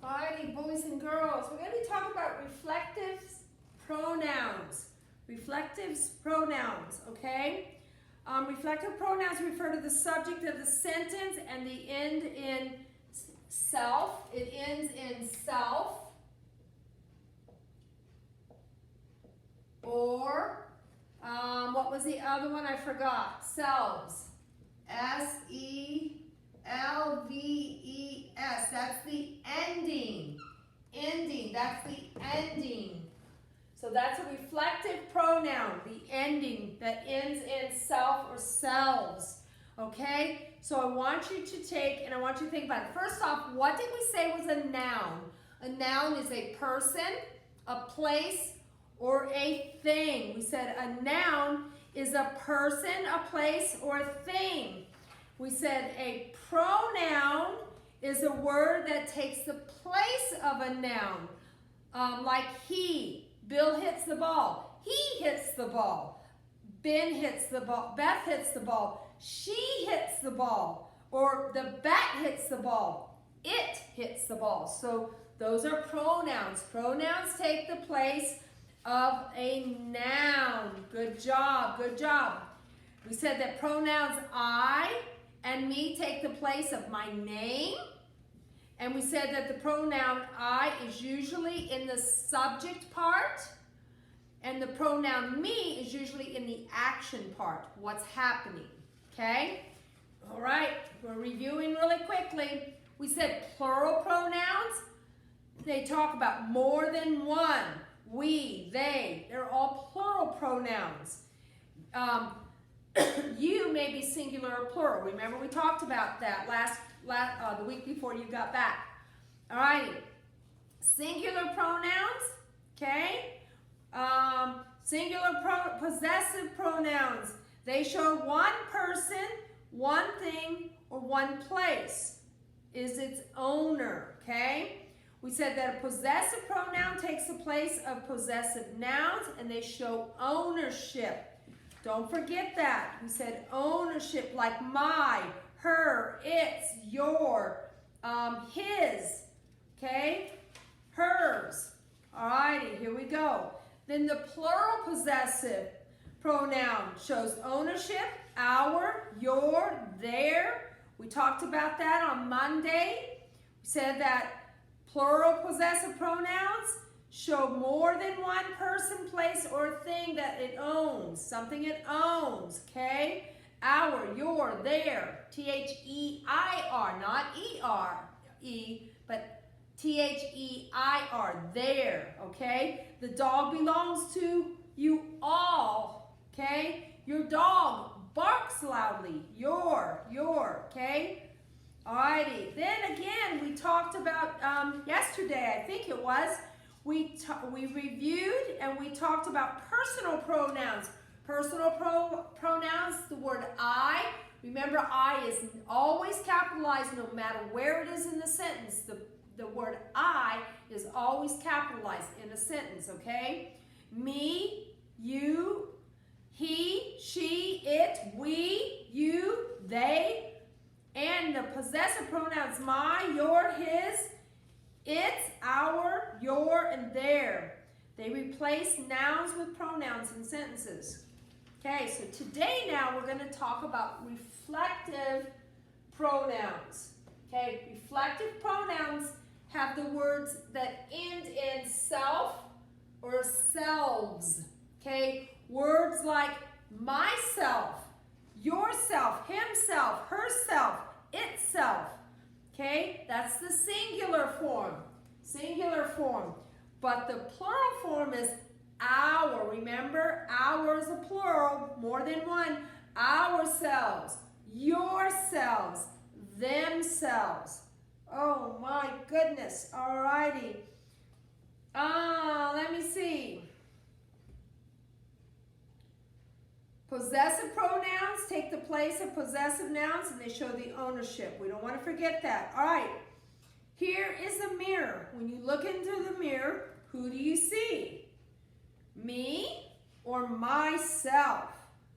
Alrighty, boys and girls, we're going to be talking about reflective pronouns. Reflective pronouns, okay? Reflective pronouns refer to the subject of the sentence and the end in self. It ends in self. Or, what was the other one? I forgot. Selves. S-E-L-V-E-S. That's the ending. Ending. That's the ending. So that's a reflective pronoun, the ending that ends in self or selves. Okay? So I want you to take, and I want you to think about it. First off, what did we say was a noun? A noun is a person, a place, or a thing. We said a noun is a person, a place, or a thing. We said a pronoun is a word that takes the place of a noun. Like he. Bill hits the ball. He hits the ball. Ben hits the ball. Beth hits the ball. She hits the ball. Or the bat hits the ball. It hits the ball. So those are pronouns. Pronouns take the place of a noun. Good job. Good job. We said that pronouns I and me take the place of my name. And we said that the pronoun I is usually in the subject part. And the pronoun me is usually in the action part. What's happening. Okay? All right. We're reviewing really quickly. We said plural pronouns. They talk about more than one. We, they. They're all plural pronouns. You may be singular or plural. Remember we talked about that the week before you got back. All righty. Singular pronouns, okay? Possessive pronouns. They show one person, one thing, or one place. Is its owner, okay? We said that a possessive pronoun takes the place of possessive nouns, and they show ownership. Don't forget that. We said ownership like my, her, its, your, his, okay? Hers. Alrighty, here we go. Then the plural possessive pronoun shows ownership, our, your, their. We talked about that on Monday. We said that plural possessive pronouns show more than one person, place, or thing that it owns. Something it owns, okay? Our, your, their. T-H-E-I-R, not E-R-E, but T-H-E-I-R, their, okay? The dog belongs to you all, okay? Your dog barks loudly. Your, okay? Alrighty. Then again, we talked about yesterday, I think it was, we reviewed and we talked about personal pronouns. Personal pronouns, the word I. Remember, I is always capitalized no matter where it is in the sentence. The word I is always capitalized in a sentence, okay? Me, you, he, she, it, we, you, they. And the possessive pronouns my, your, his, its, our, your, and their. They replace nouns with pronouns in sentences. Okay, so today now we're going to talk about reflective pronouns. Okay, reflective pronouns have the words that end in self or selves. Okay, words like myself, yourself, himself, herself, itself. Okay, that's the singular form. Singular form. But the plural form is our. Remember, our is a plural, more than one. Ourselves, yourselves, themselves. Oh my goodness. Alrighty. Let me see. Possessive pronouns take the place of possessive nouns and they show the ownership. We don't want to forget that. All right. Here is a mirror. When you look into the mirror, who do you see? Me or myself?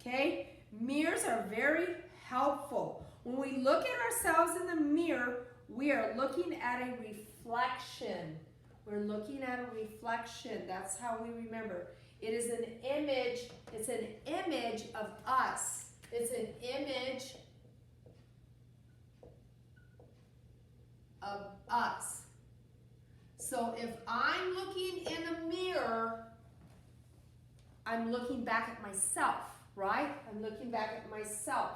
Okay? Mirrors are very helpful. When we look at ourselves in the mirror, We are looking at a reflection. We're looking at a reflection. That's how we remember. It is an image. It's an image of us. It's an image of us. So if I'm looking in a mirror, I'm looking back at myself, right? I'm looking back at myself.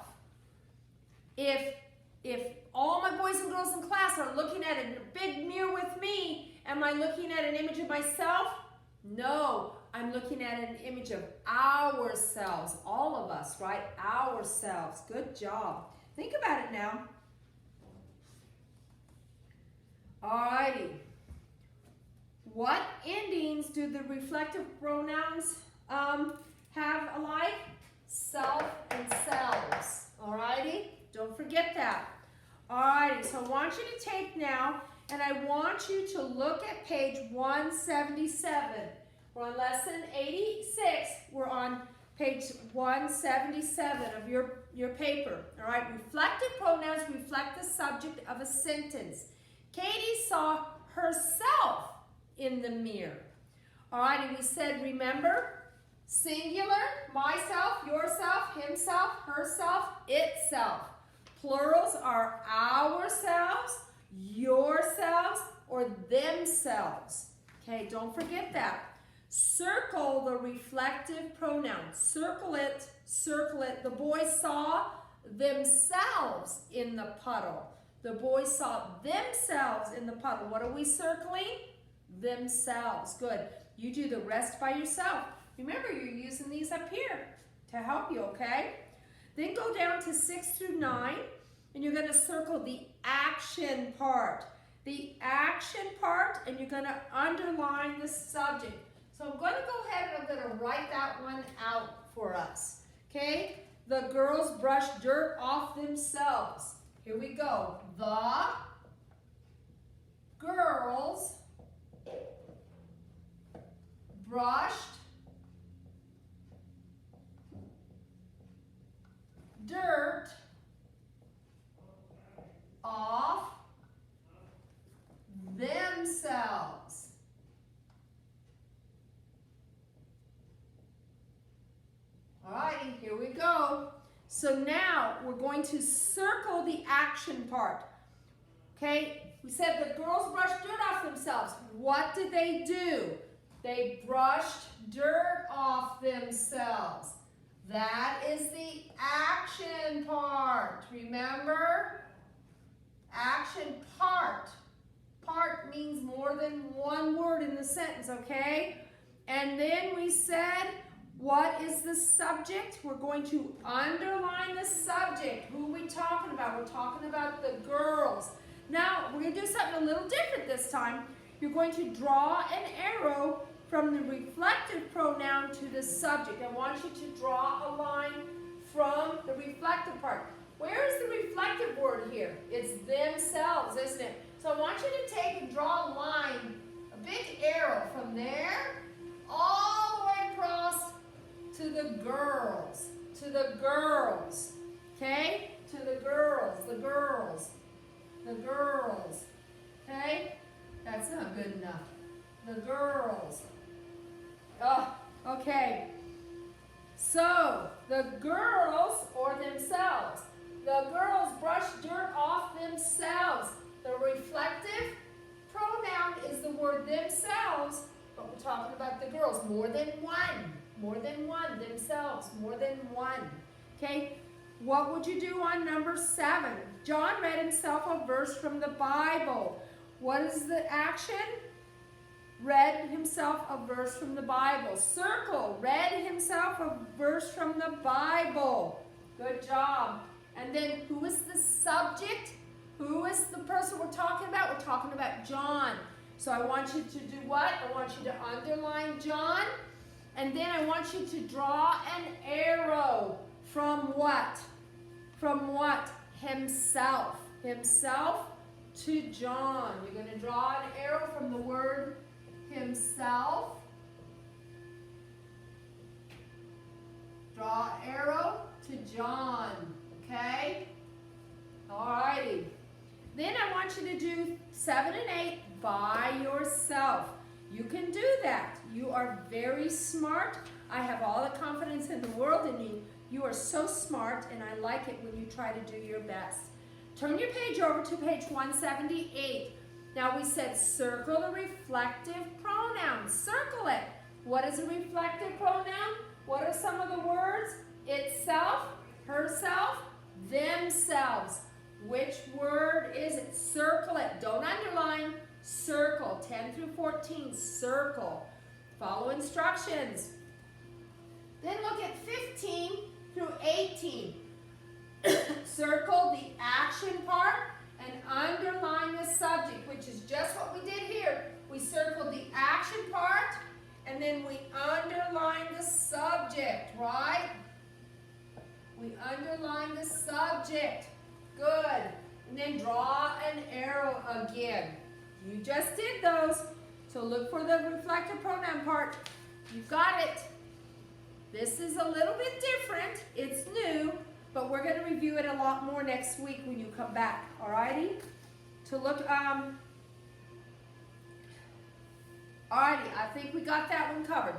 If all my boys and girls in class are looking at a big mirror with me, am I looking at an image of myself? No, I'm looking at an image of ourselves, all of us, right? Ourselves. Good job. Think about it now. Alrighty. What endings do the reflective pronouns have alike? Self and selves. Alrighty? Don't forget that. Alrighty, so I want you to take now, and I want you to look at page 177. We're on lesson 86. We're on page 177 of your paper. Alright, reflective pronouns reflect the subject of a sentence. Katie saw herself in the mirror. Alright, and we said, remember, singular, myself, yourself, himself, herself, itself. Plurals are ourselves, yourselves, or themselves. Okay, don't forget that. Circle the reflective pronoun. Circle it, circle it. The boys saw themselves in the puddle. The boys saw themselves in the puddle. What are we circling? Themselves. Good. You do the rest by yourself. Remember, you're using these up here to help you, okay? Then go down to 6 through 9, and you're going to circle the action part. The action part, and you're going to underline the subject. So I'm going to go ahead and I'm going to write that one out for us, okay? The girls brushed dirt off themselves. Here we go. The girls brushed dirt off themselves. Alrighty, here we go. So now we're going to circle the action part. Okay, we said the girls brushed dirt off themselves. What did they do? They brushed dirt off themselves. That is the action part. Remember? Action part. Part means more than one word in the sentence, okay? And then we said, what is the subject? We're going to underline the subject. Who are we talking about? We're talking about the girls. Now, we're going to do something a little different this time. You're going to draw an arrow from the reflective pronoun to the subject. I want you to draw a line from the reflective part. Where is the reflective word here? It's themselves, isn't it? So I want you to take and draw a line, a big arrow from there all the way across to the girls. To the girls. Okay? To the girls. The girls. The girls. Okay? That's not good enough. The girls. Oh, okay. So, the girls or themselves. The girls brush dirt off themselves. The reflective pronoun is the word themselves, but we're talking about the girls. More than one. More than one. Themselves. More than one. Okay? What would you do on number 7? John read himself a verse from the Bible. What is the action? Read himself a verse from the Bible. Circle. Read himself a verse from the Bible. Good job. And then who is the subject? Who is the person we're talking about? We're talking about John. So I want you to do what? I want you to underline John. And then I want you to draw an arrow from what? From what? Himself. Himself to John. You're going to draw an arrow from the word himself. Draw arrow to John. Okay? Alrighty. Then I want you to do 7 and 8 by yourself. You can do that. You are very smart. I have all the confidence in the world in you. You are so smart, and I like it when you try to do your best. Turn your page over to page 178. Now we said circle the reflective pronoun. Circle it. What is a reflective pronoun? What are some of the words? Itself, herself, themselves. Which word is it? Circle it. Don't underline. Circle. 10 through 14. Circle. Follow instructions. Then look at 15 through 18. Circle the action part and underline the subject, which is just what we did here. We circled the action part and then we underline the subject, right? We underline the subject. Good. And then draw an arrow again. You just did those. So look for the reflective pronoun part. You got it. This is a little bit different. It's new, but we're going to review it a lot more next week when you come back. Alrighty? To look, alrighty, I think we got that one covered.